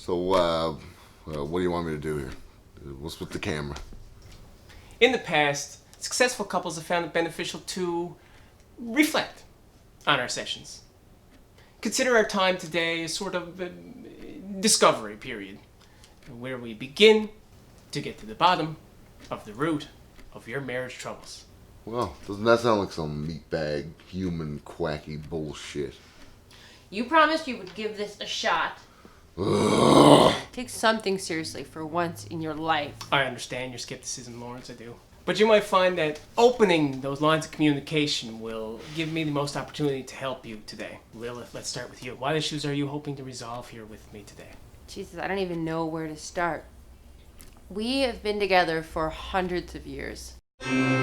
So, what do you want me to do here? What's with the camera? In the past, successful couples have found it beneficial to reflect on our sessions. Consider our time today as sort of a discovery period, where we begin to get to the bottom of the root of your marriage troubles. Well, doesn't that sound like some meatbag, human, quacky bullshit? You promised you would give this a shot. Take something seriously for once in your life. I understand your skepticism, Lawrence, I do. But you might find that opening those lines of communication will give me the most opportunity to help you today. Lilith, let's start with you. What issues are you hoping to resolve here with me today? Jesus, I don't even know where to start. We have been together for hundreds of years. And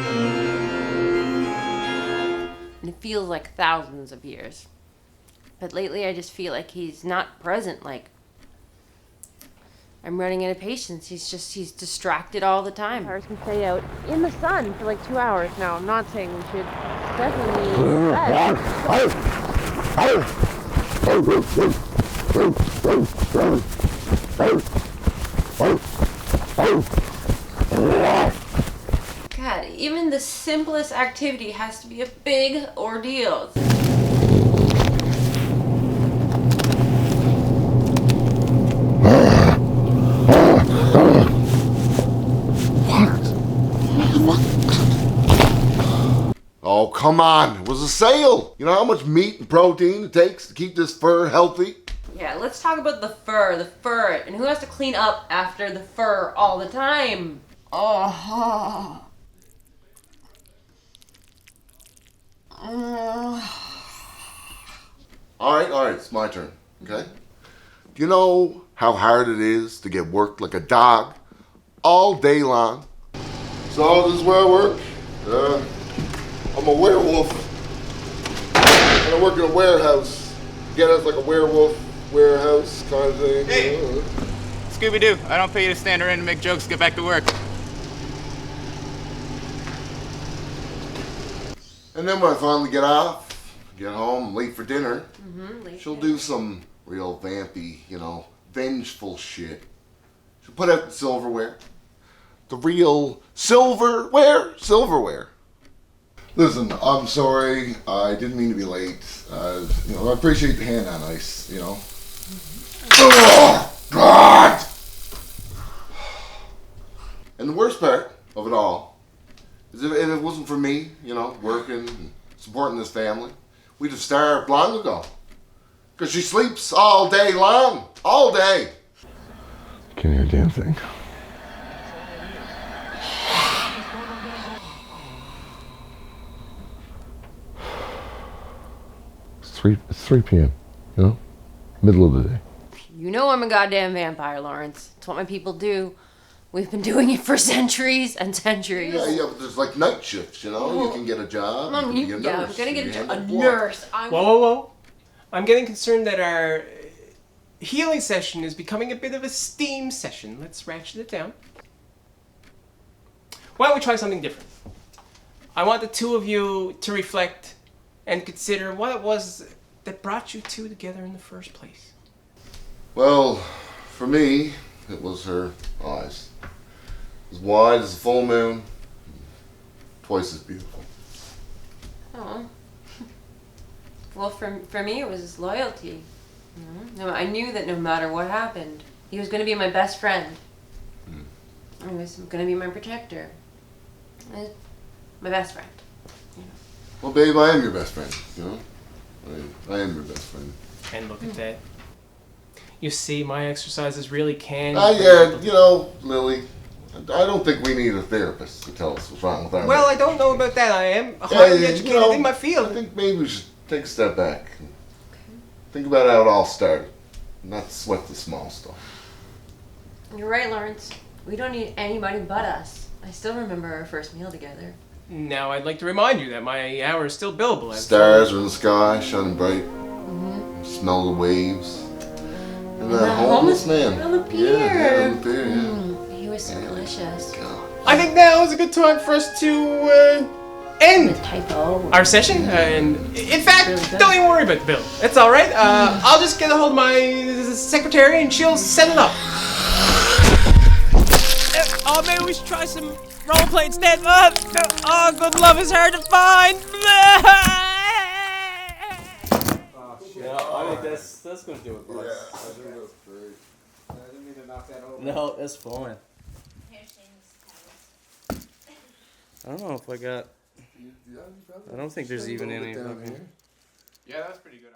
it feels like thousands of years. But lately I just feel like he's not present, like I'm running out of patience. He's distracted all the time. Cars can stay out in the sun for like 2 hours now. I'm not saying we should definitely rest. God, even the simplest activity has to be a big ordeal. Oh, come on. It was a sale. You know how much meat and protein it takes to keep this fur healthy? Yeah, let's talk about the fur, and who has to clean up after the fur all the time? Oh. All right, it's my turn, okay? Do you know how hard it is to get worked like a dog all day long? So this is where I work. I'm a werewolf, and I work in a warehouse. Get us like a werewolf warehouse kind of thing. Hey, Scooby-Doo, I don't pay you to stand around and make jokes. Get back to work. And then when I finally get off, get home, late for dinner, she'll do some real vampy, vengeful shit. She'll put out the silverware. The real silverware. Listen, I'm sorry. I didn't mean to be late. I appreciate the hand on ice, Oh, God! And the worst part of it all is if it wasn't for me, working and supporting this family, we'd have starved long ago. Because she sleeps all day long. All day. Can't hear a damn thing. It's 3 p.m., middle of the day. You know I'm a goddamn vampire, Lawrence. It's what my people do. We've been doing it for centuries and centuries. Yeah, but there's like night shifts, You can get a job. I'm you can get a nurse. I'm gonna get You a handle nurse. Whoa. I'm getting concerned that our healing session is becoming a bit of a steam session. Let's ratchet it down. Why don't we try something different? I want the two of you to reflect and consider what it was that brought you two together in the first place. Well, for me, it was her eyes. As wide as a full moon, twice as beautiful. Oh. Well, for me, it was his loyalty. I knew that no matter what happened, he was going to be my best friend. He was going to be my protector. My best friend. Well, babe, I am your best friend, I am your best friend. And look at that. You see, my exercises really can... Lily, I don't think we need a therapist to tell us what's wrong with our Well, marriage. I don't know about that. I am highly educated in my field. I think maybe we should take a step back. Think about how it all started. Not sweat the small stuff. You're right, Lawrence. We don't need anybody but us. I still remember our first meal together. Now, I'd like to remind you that my hour is still billable. Stars are in the sky, shining bright. Smell the waves. And that homeless man. On the pier. Yeah, on the pier, He was so delicious. God. I think now is a good time for us to end Typo. our session. And in fact, Really good. don't even worry about the bill. It's all right. I'll just get a hold of my secretary and she'll set it up. Oh, maybe we should try some roleplay instead. Oh, good love is hard to find. Yeah, I think that's gonna do it, boys. No, that's fine. I don't know if I got. I don't think there's even any. Down here. Yeah, that's pretty good.